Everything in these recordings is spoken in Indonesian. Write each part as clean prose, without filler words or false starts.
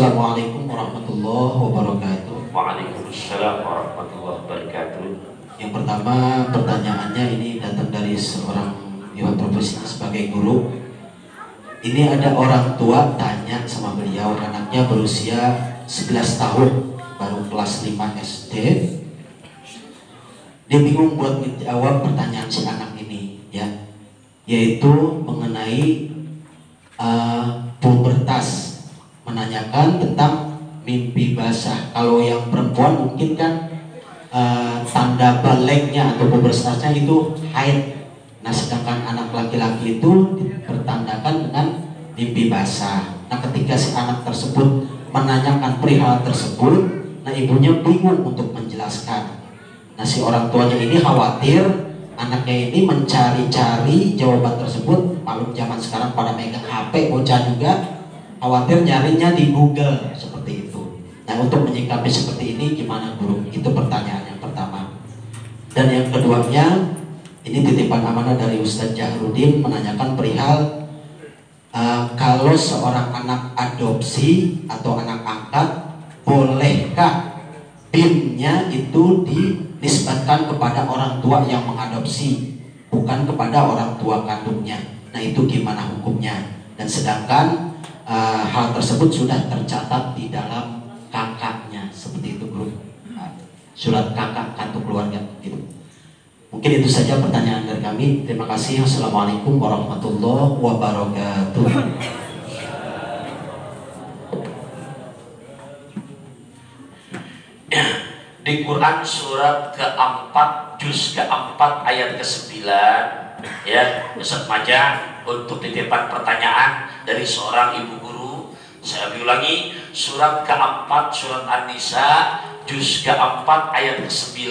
Assalamualaikum warahmatullahi wabarakatuh. Waalaikumsalam warahmatullahi wabarakatuh. Yang pertama, pertanyaannya ini datang dari seorang yang profesinya sebagai guru. Ini ada orang tua tanya sama beliau, anaknya berusia 11 tahun, baru kelas 5 SD. Dia bingung buat menjawab pertanyaan si anak ini, ya, yaitu mengenai pubertas, menanyakan tentang mimpi basah. Kalau yang perempuan mungkin kan tanda baliknya atau pubertasnya itu haid. Nah, sedangkan anak laki-laki itu bertandakan dengan mimpi basah. Nah, ketika si anak tersebut menanyakan perihal tersebut, nah ibunya bingung untuk menjelaskan. Nah, si orang tuanya ini khawatir anaknya ini mencari-cari jawaban tersebut. Maklum zaman sekarang pada megang HP, bocah juga khawatir nyarinya di Google seperti itu. Nah, untuk menyikapi seperti ini gimana guru? Itu pertanyaan yang pertama. Dan yang keduanya, ini titipan amanah dari Ustadz Jahrudin menanyakan perihal kalau seorang anak adopsi atau anak angkat, bolehkah PIN-nya itu dinisbatkan kepada orang tua yang mengadopsi, bukan kepada orang tua kandungnya? Nah, itu gimana hukumnya? Dan sedangkan hal tersebut sudah tercatat di dalam kakaknya, seperti itu bro, surat kakak kartu keluarga gitu. Mungkin itu saja pertanyaan dari kami. Terima kasih. Assalamualaikum warahmatullahi wabarakatuh. Di Quran surat keempat, juz keempat ayat ke-9, ya, Ustaz Majah, untuk titipan pertanyaan dari seorang ibu guru. Saya ulangi, surat keempat, surat An-Nisa, juz keempat ayat ke-9.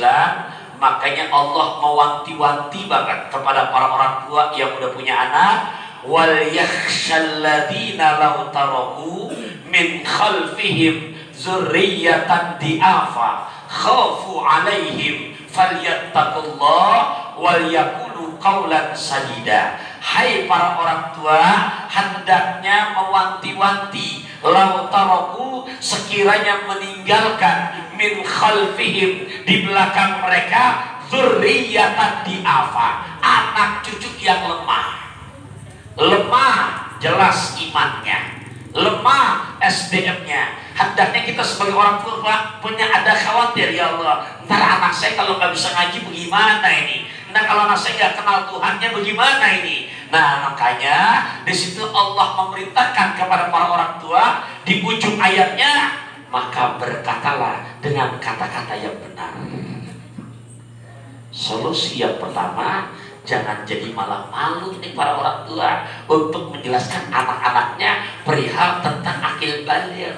Makanya Allah mewanti-wanti banget kepada para orang tua yang udah punya anak, wal yakhshalladzina law taraku min khalfihim dzurriyyatan di'afa khafu 'alaihim falyattaqullah wal yaqulu qawlan sadida. Hai para orang tua, hendaknya mewanti-wanti, law taraku, sekiranya meninggalkan, min khalfihim, di belakang mereka, dzurriyyatan di'afa, anak cucu yang lemah. Lemah jelas imannya, lemah SDM-nya. Hendaknya kita sebagai orang tua punya ada khawatir, ya Allah, ntar anak saya kalau nggak bisa ngaji bagaimana ini? Nah, kalau anak saya nggak kenal Tuhannya bagaimana ini? Nah, makanya di situ Allah memerintahkan kepada para orang tua di ujung ayatnya, maka berkatalah dengan kata-kata yang benar. Solusi yang pertama, jangan jadi malah malu nih para orang tua untuk menjelaskan anak-anaknya perihal tentang akil baligh,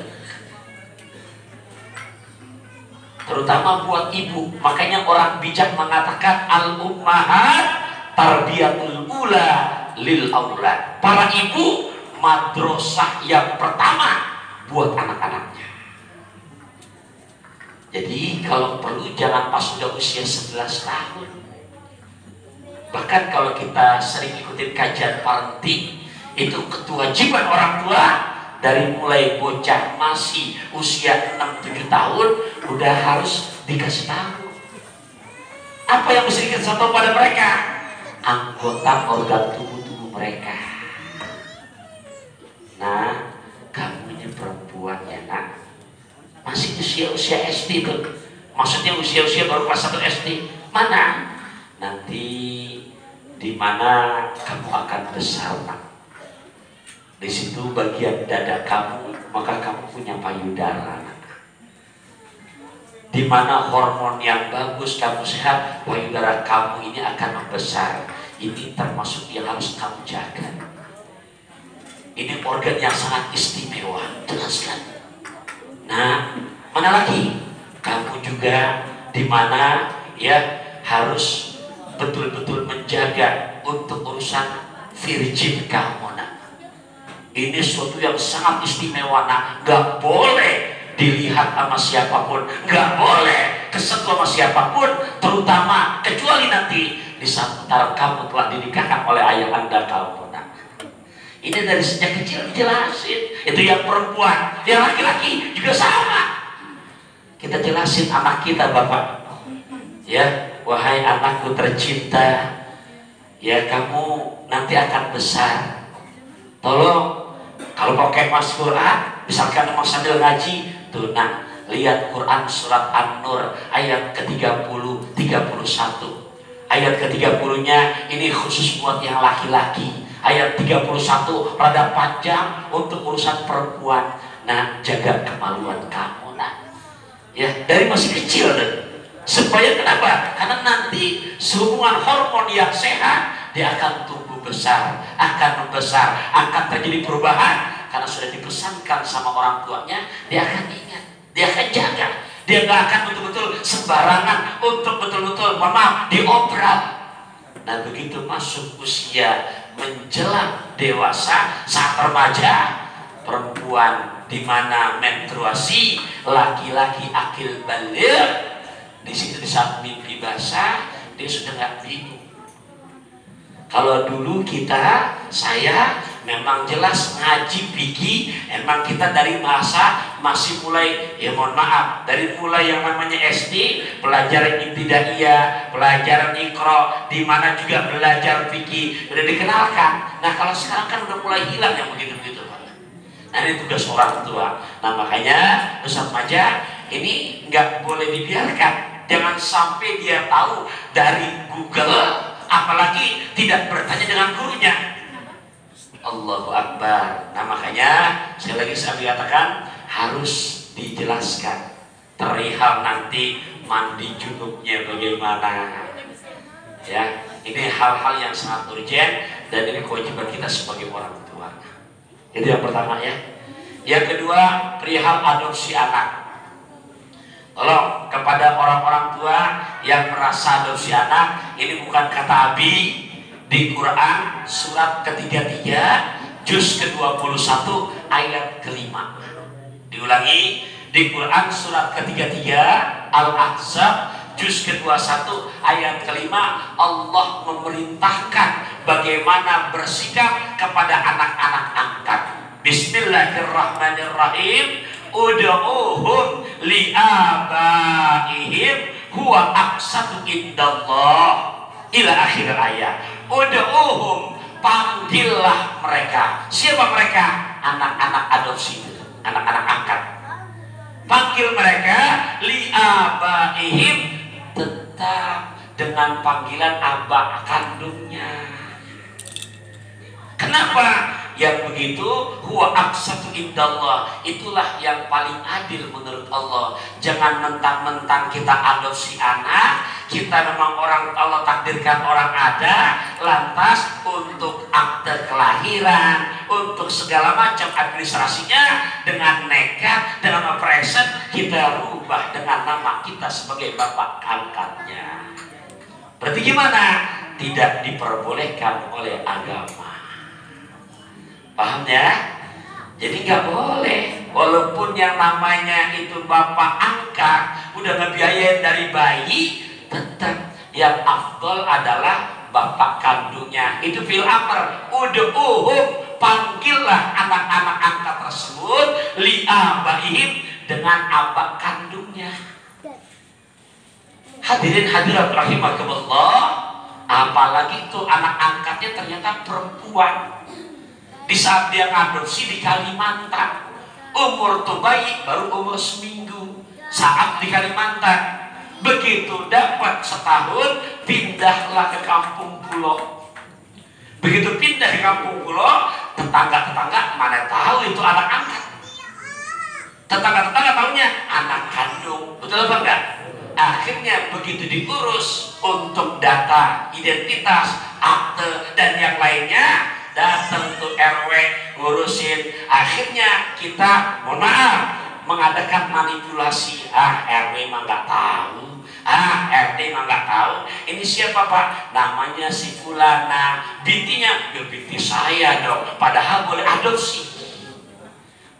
terutama buat ibu. Makanya orang bijak mengatakan al-ummahat tarbiyatul ula lil aulad. Para ibu madrasah yang pertama buat anak-anaknya. Jadi kalau perlu jangan pas udah usia 11 tahun. Bahkan kalau kita sering ikutin kajian parenting, itu kewajiban orang tua dari mulai bocah masih usia 6-7 tahun udah harus dikasih tahu. Apa yang mesti dikasih tahu pada mereka? Anggota organ tubuh mereka. Nah, kamu ini perempuan ya nak, masih usia SD tuh, maksudnya usia baru kelas 1 SD. Mana? Nanti di mana kamu akan besar nak? Di situ bagian dada kamu, maka kamu punya payudara. Di mana hormon yang bagus, kamu sehat, payudara kamu ini akan membesar. Ini termasuk yang harus kamu jaga. Ini organ yang sangat istimewa, jelaskan. Nah, mana lagi? Kamu juga di mana ya harus betul-betul menjaga untuk urusan virgin kamu nak. Ini sesuatu yang sangat istimewa nak, gak boleh dilihat sama siapapun, gak boleh kesentuh sama siapapun, terutama kecuali nanti di saat kamu telah dinikahkan oleh ayah anda kamu nak. Ini dari sejak kecil dijelasin. Itu yang perempuan, yang laki-laki juga sama. Kita jelasin anak kita, Bapak. Ya, wahai anakku tercinta, ya kamu nanti akan besar. Tolong, kalau pakai mas Quran, misalkan mau sambil ngaji, tuh nah, lihat Quran surat An-Nur ayat ke-30, 31. Ayat ke-30-nya ini khusus buat yang laki-laki. Ayat 31 rada panjang untuk urusan perempuan. Nah, jaga kemaluan kamu, nah. Ya, dari masih kecil deh. Supaya kenapa? Karena nanti hubungan hormon yang sehat, dia akan tumbuh besar, akan membesar, akan terjadi perubahan. Karena sudah dipesankan sama orang tuanya, dia akan ingat, dia akan jaga. Dia gak akan betul-betul sembarangan untuk betul-betul, maaf, diobral. Nah, begitu masuk usia menjelang dewasa, saat remaja, perempuan di mana menstruasi, laki-laki akil balik. Di situ di saat mimpi basah, dia sudah nggak bingung. Kalau dulu saya memang jelas ngaji pigi, emang kita dari masa masih mulai, ya mohon maaf, dari mulai yang namanya SD, pelajaran ibtidaiyah, pelajaran Iqra, di mana juga belajar pigi, udah dikenalkan. Nah, kalau sekarang kan udah mulai hilang yang begitu-begitu, Pak. Nah, ini tugas orang tua. Nah, makanya Ustaz Maja ini nggak boleh dibiarkan. Jangan sampai dia tahu dari Google, apalagi tidak bertanya dengan gurunya. Allahu Akbar. Nah, makanya sekali lagi saya katakan harus dijelaskan perihal nanti mandi junubnya bagaimana. Ya, ini hal-hal yang sangat urgent dan ini kewajiban kita sebagai orang tua. Itu yang pertama ya. Yang kedua, perihal adopsi anak. Tolong kepada orang-orang tua yang merasa adopsi anak, ini bukan kata Abi. Di Quran surat ke-33 juz ke-21 ayat ke-5. Diulangi, di Quran surat ke-33 Al-Ahzab juz ke-21 ayat ke-5, Allah memerintahkan bagaimana bersikap kepada anak-anak angkat. Bismillahirrahmanirrahim. Ud'uhum li'abaihim huwa aqsatu indallah, ila akhir ayat. Ud'uhum, panggillah mereka. Siapa mereka? Anak-anak adopsi, anak-anak angkat. Panggil mereka li'abaihim, tetap dengan panggilan abah kandungnya. Kenapa? Yang begitu huwa aqsatu indallah, itulah yang paling adil menurut Allah. Jangan mentang-mentang kita adopsi anak, kita memang orang Allah takdirkan orang ada, lantas untuk akte kelahiran, untuk segala macam administrasinya dengan nekat, dengan operation kita rubah dengan nama kita sebagai bapak angkatnya. Berarti gimana? Tidak diperbolehkan oleh agama. Paham ya? Jadi nggak boleh, walaupun yang namanya itu bapak angkat udah ngebiayain dari bayi, tetap yang afdol adalah bapak kandungnya. Itu fil amr, ud'uhum, panggillah anak-anak angkat tersebut li'abaihim, dengan abah kandungnya. Hadirin hadirat rahimakumullah, apalagi itu anak angkatnya ternyata perempuan. Di saat dia ngadopsi di Kalimantan, umur tuh bayi baru umur seminggu saat di Kalimantan. Begitu dapat setahun, pindahlah ke kampung pulau. Begitu pindah ke kampung pulau, tetangga-tetangga mana tahu itu anak angkat. Tetangga-tetangga tahunya anak kandung, betul apa enggak? Akhirnya begitu diurus untuk data identitas, akte dan yang lainnya, datang ke RW ngurusin, akhirnya kita mohon maaf mengadakan manipulasi. RW mah nggak tahu, RT mah nggak tahu, ini siapa Pak? Namanya si Fulana, bintinya ya binti saya dong, padahal boleh adopsi.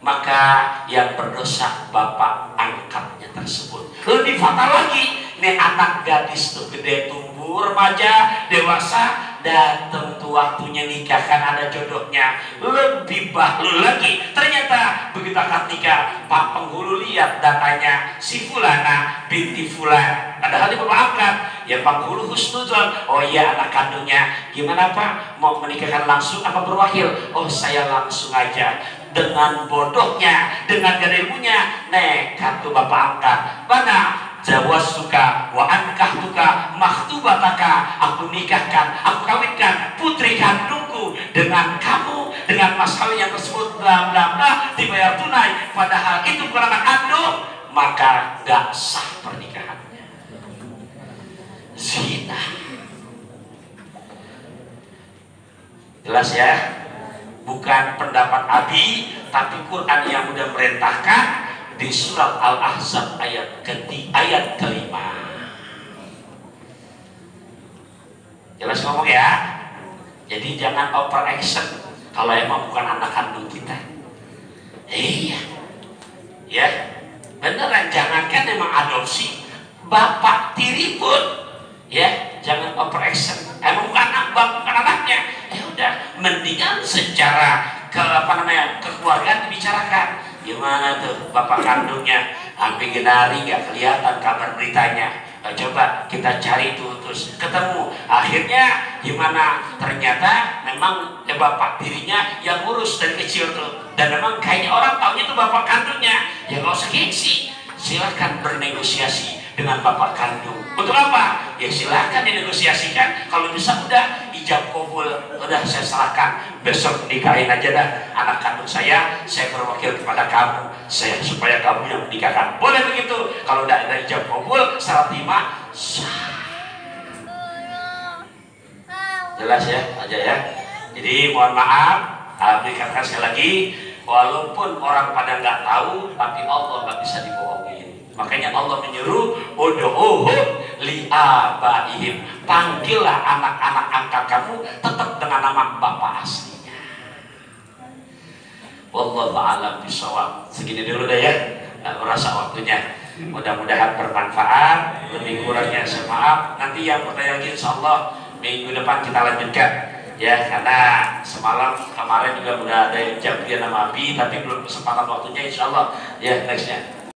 Maka yang berdosa bapak angkatnya tersebut. Lebih fatal lagi, ini anak gadis tuh gede tumbuh remaja dewasa, datang tuh waktunya nikahkan, ada jodohnya, lebih bahlul lagi. Ternyata begitu akad nikah, Pak penghulu lihat datanya si Fulana binti Fulan, padahal dia bapak angkat. Ya penghulu husnuzon, oh iya anak kandungnya. Gimana Pak, mau menikahkan langsung apa berwakil? Oh saya langsung aja. Dengan bodohnya, dengan gak ilmunya, nekat tuh bapak angkat. Mana Jawas suka wa ankah tuka maktubataka, aku nikahkan, aku kawinkan putri kandungku dengan kamu, dengan mas kawin yang tersebut bla bla bla, dibayar tunai, padahal itu bukan anak kandung, maka gak sah pernikahannya. Zina. Jelas ya? Bukan pendapat Abi, tapi Quran yang sudah merintahkan di surat Al-Ahzab ayat kelima. Jelas ngomong ya? Jadi jangan overaction kalau emang bukan anak kandung kita. Iya, ya beneran, jangankan emang adopsi, bapak tiri pun, ya jangan overaction. Emang bukan anaknya, ya udah, mendingan secara kekeluargaan dibicarakan. Gimana tuh bapak kandungnya, hampir genari nggak kelihatan kabar beritanya. Coba kita cari tuh, terus ketemu. Akhirnya gimana? Ternyata memang bapak dirinya yang ngurus dari kecil tuh, dan memang kayaknya orang taunya tuh bapak kandungnya. Ya nggak usah gengsi, silahkan bernegosiasi dengan bapak kandung. Untuk apa? Ya silahkan dinegosiasikan. Kalau bisa udah ijab kabul, udah saya serahkan, besok nikahin aja dah anak kandung saya berwakil kepada kamu, supaya kamu yang menikahkan. Boleh begitu. Kalau udah ada ijab kabul, salah terima, sah. Jelas ya aja ya. Jadi mohon maaf, dikatakan sekali lagi, walaupun orang pada nggak tahu, tapi Allah nggak bisa dibohongin. Makanya Allah menyuruh ud'uhum li'abaihim, panggillah anak-anak angkat kamu tetap dengan nama bapak aslinya. Wallahu a'lam bishawab. Segini dulu deh ya, merasa waktunya. Mudah-mudahan bermanfaat. Lebih kurangnya saya maaf. Nanti yang bertanya lagi insyaallah minggu depan kita lanjutkan ya, karena semalam kemarin juga udah ada yang jam dia nama Abi, tapi belum kesempatan waktunya insyaallah ya nextnya.